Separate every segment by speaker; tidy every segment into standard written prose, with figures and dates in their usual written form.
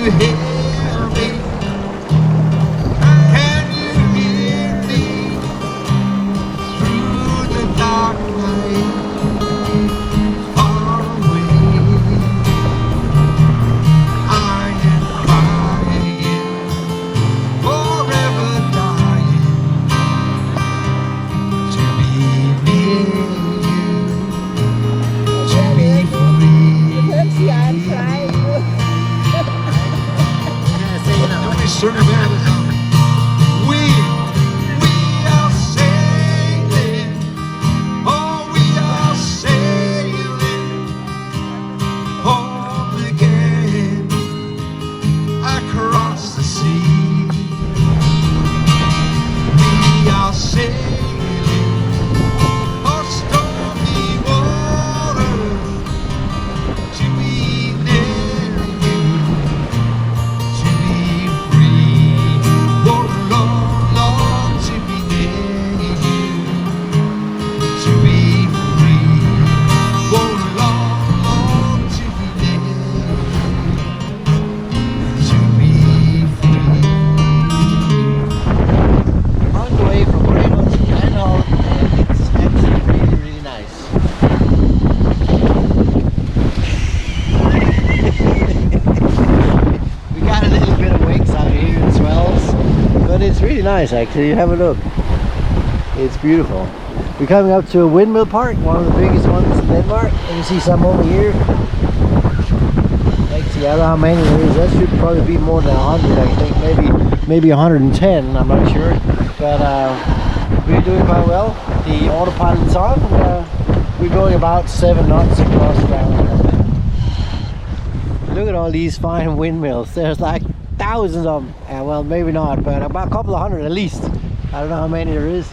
Speaker 1: you hear me? Can you hear me through the dark night? Far away, I am crying, forever dying to be near you, to be free. Don't be certain about it. We are sailing, oh we are sailing home again across the sea. We are sailing on stormy waters to be near you, to be free. Oh Lord, Lord, to be near you, to be free. Oh Lord, Lord, to be near you, to be free.
Speaker 2: On the way from Grenå to Anholt, and it's actually really, really nice. We got a little bit of wakes out here and swells, but it's really nice actually. Have a look. It's beautiful. We're coming up to a windmill park, one of the biggest ones in Denmark. And you see some over here. Let's see, I don't know how many there is. That should probably be more than 100, I think. Maybe 110, I'm not sure. But we're doing quite well. The autopilot's on. We're going about 7 knots across the island. Look at all these fine windmills. There's like thousands of them. Well, maybe not, but about a couple of hundred at least. I don't know how many there is.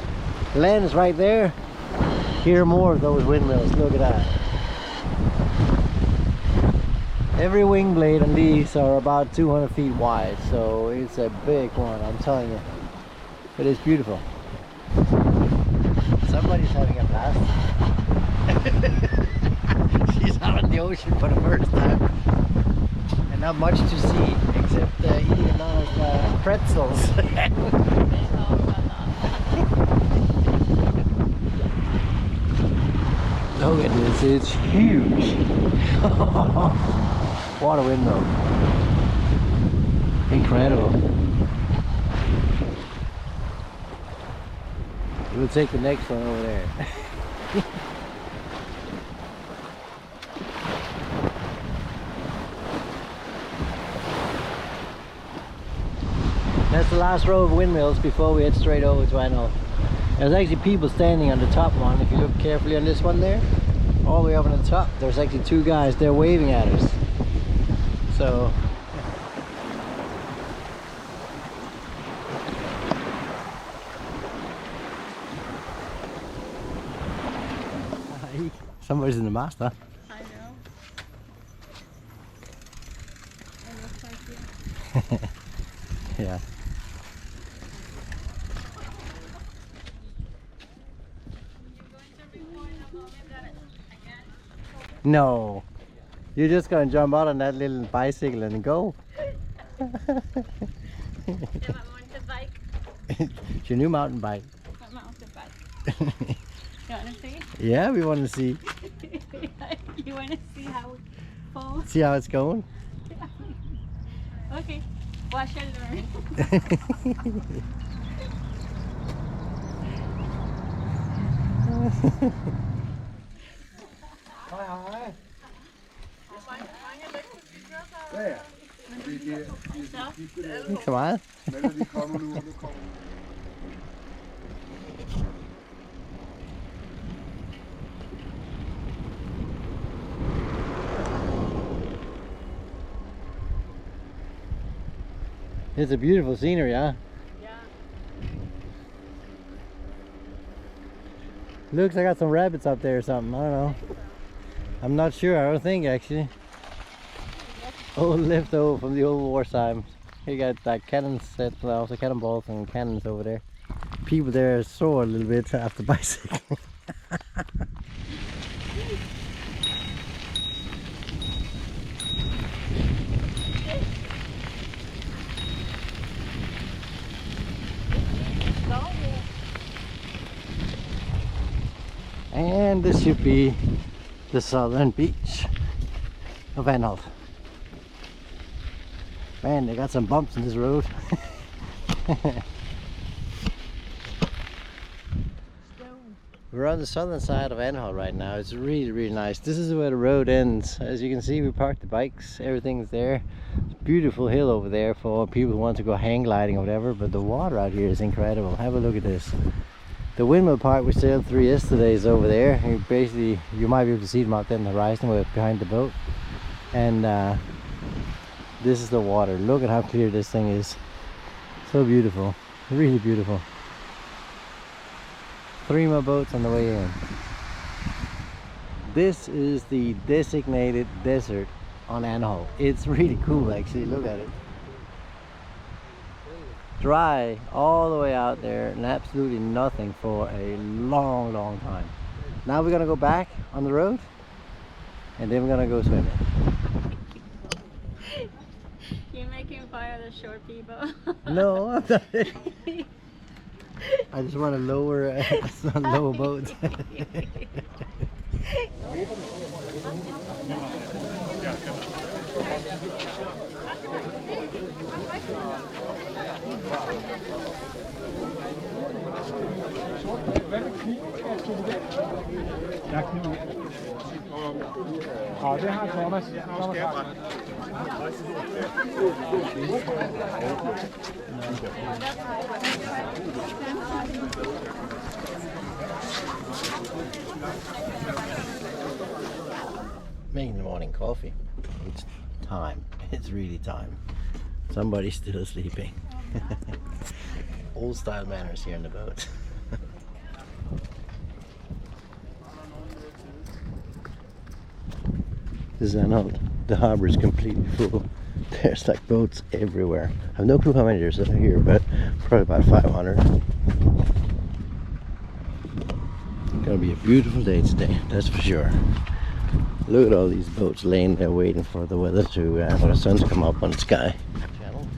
Speaker 2: Land is right there. Here are more of those windmills. Look at that. Every wing blade on these are about 200 feet wide, so it's a big one, I'm telling you. But it's beautiful. Somebody's having a blast. She's out in the ocean for the first time. And not much to see except eating a lot of pretzels. Look at this, it's huge. What a windmill. Incredible. We'll take the next one over there. That's the last row of windmills before we head straight over to Anholt. There's actually people standing on the top one. If you look carefully on this one there, all the way up on the top, there's actually 2 guys. They're waving at us. So somebody's in the mast, huh?
Speaker 3: I know. It looks like you.
Speaker 2: Yeah. No. You're just gonna jump out on that little bicycle and go.
Speaker 3: Yeah, my mountain bike.
Speaker 2: It's your new mountain bike.
Speaker 3: My mountain bike. You wanna see?
Speaker 2: Yeah, we want to see.
Speaker 3: You wanna see how it falls?
Speaker 2: See how it's going?
Speaker 3: Okay. Watch and learn.
Speaker 2: Ikke så meget. It's a beautiful scenery, huh?
Speaker 3: Yeah.
Speaker 2: Looks like I got some rabbits up there or something. I don't know. I'm not sure. I don't think actually. Old leftover from the old war time. Here you got like cannon sets, also cannonballs and cannons over there. People there are sore a little bit after bicycling. And this should be the southern beach of Anholt. Man, they got some bumps in this road. We're on the southern side of Anholt right now. It's really nice. This is where the road ends. As you can see, we parked the bikes, everything's there. It's a beautiful hill over there for people who want to go hang gliding or whatever, but the water out here is incredible. Have a look at this. The windmill part we sailed through yesterday is over there. You might be able to see them out there in the horizon behind the boat. And this is the water. Look at how clear this thing is. So beautiful, really beautiful. 3 more boats on the way in. This is the designated desert on Anholt. It's really cool actually, look at it. Dry all the way out there and absolutely nothing for a long time. Now we're gonna go back on the road and then we're gonna go swimming.
Speaker 3: You're making fun of the short people.
Speaker 2: No, I'm not. I just want to lower some lower boats.
Speaker 4: Ja, det har Thomas.
Speaker 2: Making the morning coffee. It's time. It's really time. Somebody's still sleeping. Old style manners here in the boat. This is Anholt. The harbor is completely full. There's like boats everywhere. I have no clue how many there's out here, but probably about 500. It's gonna be a beautiful day today, that's for sure. Look at all these boats laying there waiting for the weather to, for the sun to come up on the sky.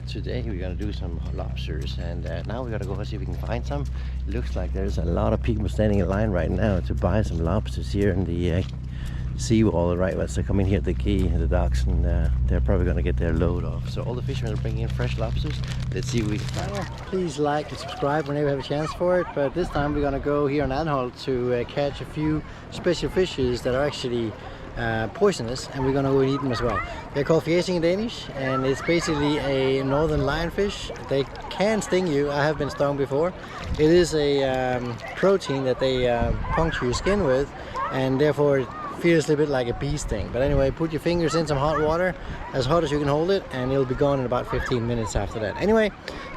Speaker 2: Today we're gonna do some lobsters, and now we gotta go see if we can find some. It looks like there's a lot of people standing in line right now to buy some lobsters here in the seawall, right? As they come in here at the quay, the docks, and they're probably gonna get their load off. So all the fishermen are bringing in fresh lobsters. Let's see what we can find. Please like and subscribe whenever you have a chance for it. But this time we're gonna go here on Anholt to catch a few special fishes that are actually poisonous, and we're gonna go and eat them as well. They're called fjæsing in Danish, and it's basically a northern lionfish. They can sting you. I have been stung before. It is a protein that they puncture your skin with, and therefore it feels a little bit like a bee sting. But anyway, put your fingers in some hot water, as hot as you can hold it, and it'll be gone in about 15 minutes after that. Anyway,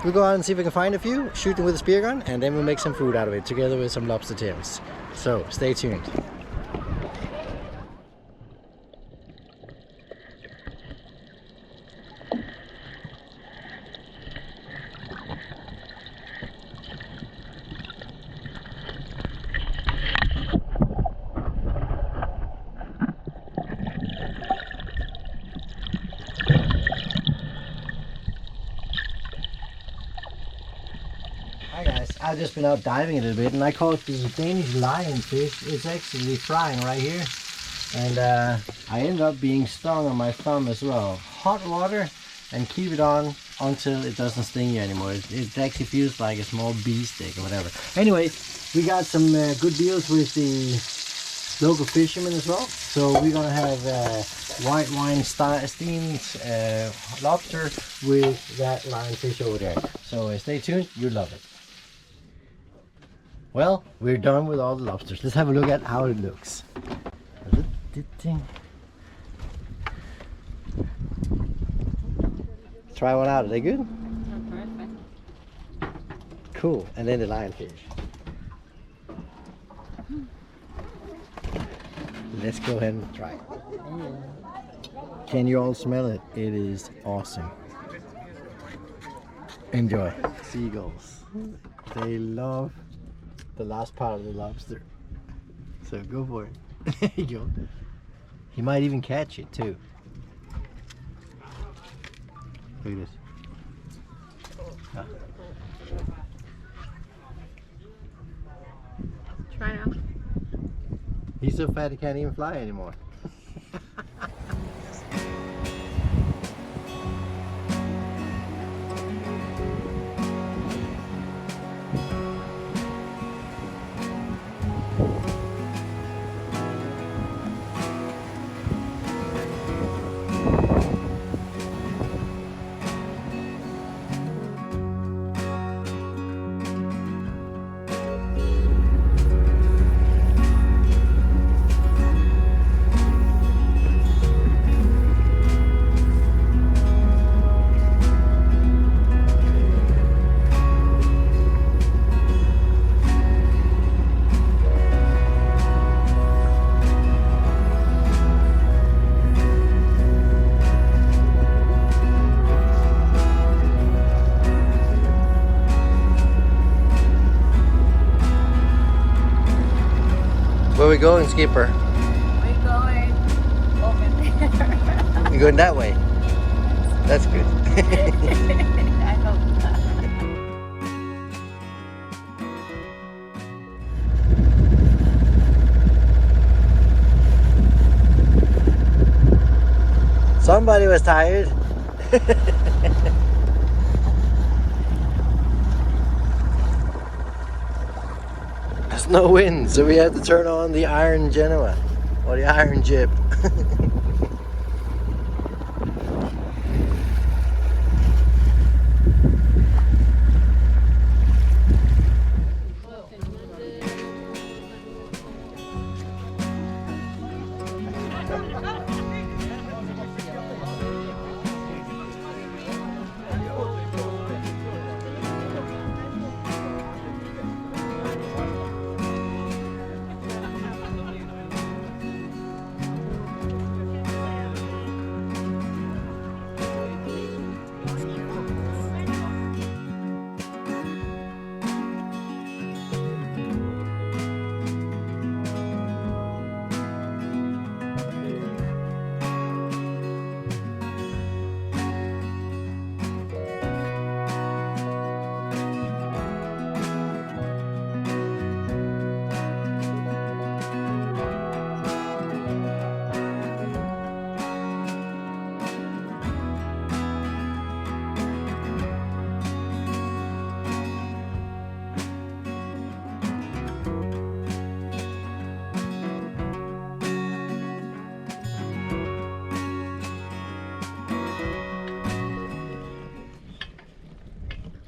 Speaker 2: we'll go out and see if we can find a few, shoot them with a spear gun, and then we'll make some food out of it together with some lobster tails. So stay tuned. Hi guys, I've just been out diving a little bit and I caught the Danish lionfish. It's actually frying right here, and I ended up being stung on my thumb as well. Hot water and keep it on until it doesn't sting you anymore. It actually feels like a small bee stick or whatever. Anyway, we got some good deals with the local fishermen as well. So we're gonna have white wine steamed lobster with that lionfish over there. So stay tuned, you'll love it. Well, we're done with all the lobsters. Let's have a look at how it looks. Try one out, are they good?
Speaker 3: Perfect.
Speaker 2: Cool, and then the lionfish. Let's go ahead and try it. Can you all smell it? It is awesome. Enjoy. Seagulls. They love the last part of the lobster. So go for it. There you go. He might even catch it too. Look at this. Ah.
Speaker 3: Try now.
Speaker 2: He's so fat he can't even fly anymore. Where are we going, skipper?
Speaker 3: We're going over there.
Speaker 2: We're going that way. That's good.
Speaker 3: I hope not.
Speaker 2: Somebody was tired. There's no wind, so we have to turn on the Iron Genoa or the Iron Jib.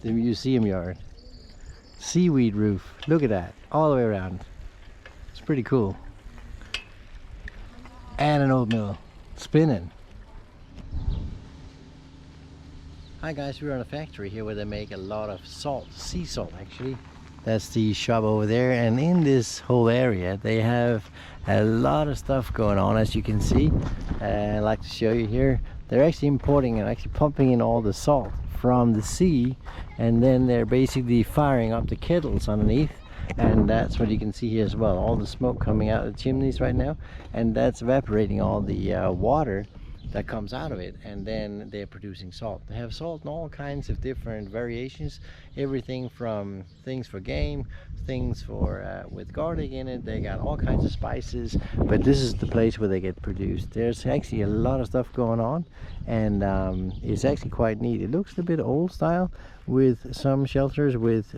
Speaker 2: The museum yard. Seaweed roof. Look at that. All the way around. It's pretty cool. And an old mill. Spinning. Hi guys, we're on a factory here where they make a lot of salt. Sea salt actually. That's the shop over there, and in this whole area they have a lot of stuff going on, as you can see. I'd like to show you here. They're actually importing and actually pumping in all the salt from the sea, and then they're basically firing up the kettles underneath, and that's what you can see here as well. All the smoke coming out of the chimneys right now, and that's evaporating all the water that comes out of it, and then they're producing salt. They have salt in all kinds of different variations, everything from things for game, things for with garlic in it. They got all kinds of spices, but this is the place where they get produced. There's actually a lot of stuff going on, and it's actually quite neat. It looks a bit old style with some shelters with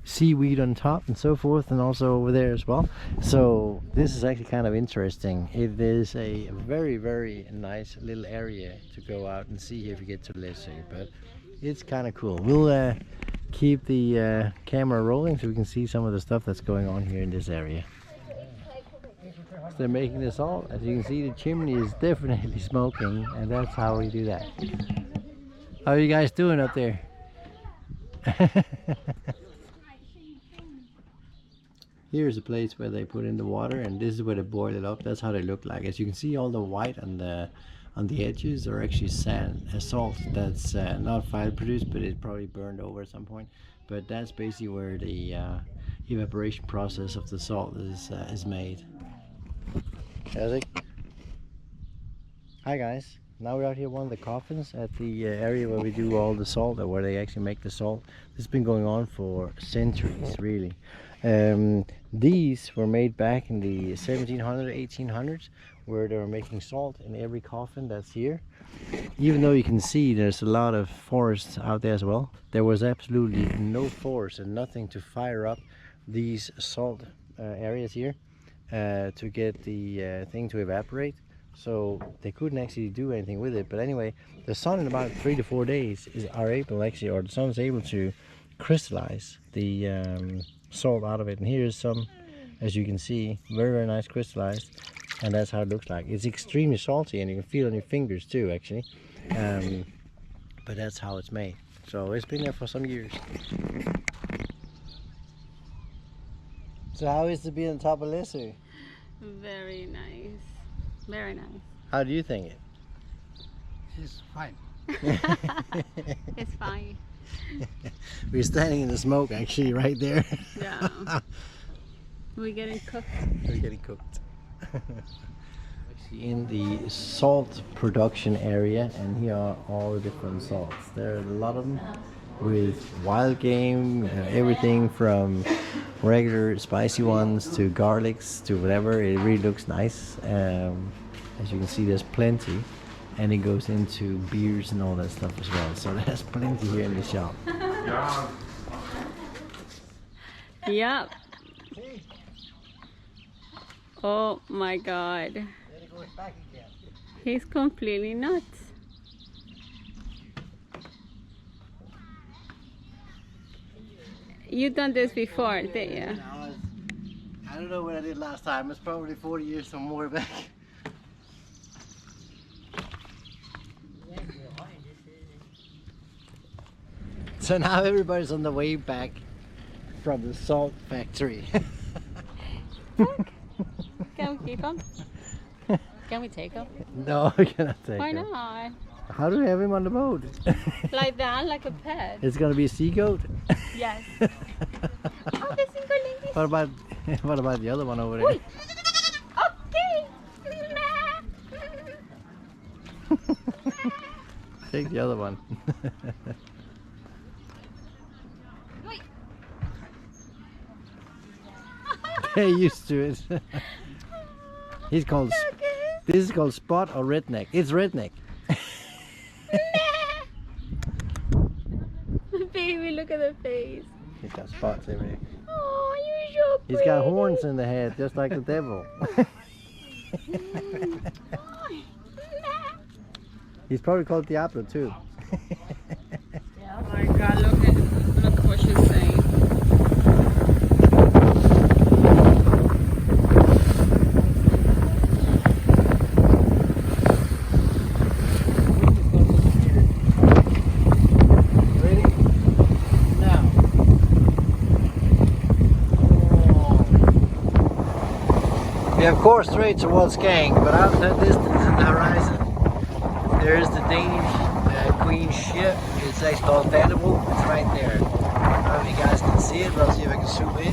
Speaker 2: seaweed on top and so forth, and also over there as well. So this is actually kind of interesting. It is a very, very nice little area to go out and see if you get to læsø, but it's kind of cool. We'll keep the camera rolling so we can see some of the stuff that's going on here in this area. So they're making the salt. As you can see, the chimney is definitely smoking, and that's how we do that. How are you guys doing up there? Here's a place where they put in the water, and this is where they boil it up. That's how they look like. As you can see, all the white on the edges are actually sand, salt that's not fire produced, but it probably burned over at some point. But that's basically where the evaporation process of the salt is made. Hi guys. Now we're out here, one of the coffins at the area where we do all the salt, or where they actually make the salt. This has been going on for centuries, really. These were made back in the 1700s, 1800s, where they were making salt in every coffin that's here. Even though you can see there's a lot of forests out there as well, there was absolutely no forest and nothing to fire up these salt areas here to get the thing to evaporate. So they couldn't actually do anything with it. But anyway, the sun in about 3 to 4 days the sun is able to crystallize the salt out of it. And here's some, as you can see, very nice crystallized, and that's how it looks like. It's extremely salty, and you can feel it on your fingers too, actually. But that's how it's made. So it's been there for some years. So how is it to be on top of læsø?
Speaker 3: Very nice. Very nice.
Speaker 2: How do you think it?
Speaker 1: It's fine.
Speaker 3: It's fine.
Speaker 2: We're standing in the smoke actually right there.
Speaker 3: Yeah. We're getting cooked.
Speaker 2: We're getting cooked. Actually in the salt production area, and here are all the different salts. There are a lot of them with wild game, everything from regular spicy ones to garlics to whatever. It really looks nice. As you can see, there's plenty, and it goes into beers and all that stuff as well. So there's plenty here in the shop.
Speaker 3: Yep. Oh my god. He's completely nuts. You've done this before, didn't you?
Speaker 2: I don't know what I did last time. It's probably 40 years or more back. So now everybody's on the way back from the salt factory.
Speaker 3: Can we keep him? Can we take him?
Speaker 2: No, we cannot take
Speaker 3: Why
Speaker 2: him.
Speaker 3: not?
Speaker 2: How do we have him on the boat?
Speaker 3: Like that, like a pet?
Speaker 2: It's gonna be a sea goat.
Speaker 3: Yes. Oh, the single lady.
Speaker 2: What about the other one over there?
Speaker 3: Okay.
Speaker 2: Take the other one. They're used to it. He's called. This is called Spot or Redneck. It's Redneck.
Speaker 3: Baby, look at the face.
Speaker 2: He's got spots everywhere.
Speaker 3: Oh, you're so pretty.
Speaker 2: He's got horns in the head, just like the devil. He's probably called Diablo too.
Speaker 3: Oh my god, look what she's saying.
Speaker 2: We have course straight towards Skagen, but out in that distance in the horizon, there is the Danish Queen ship. It's actually called Anholt. It's right there. I don't know if you guys can see it, but I'll see if I can zoom in.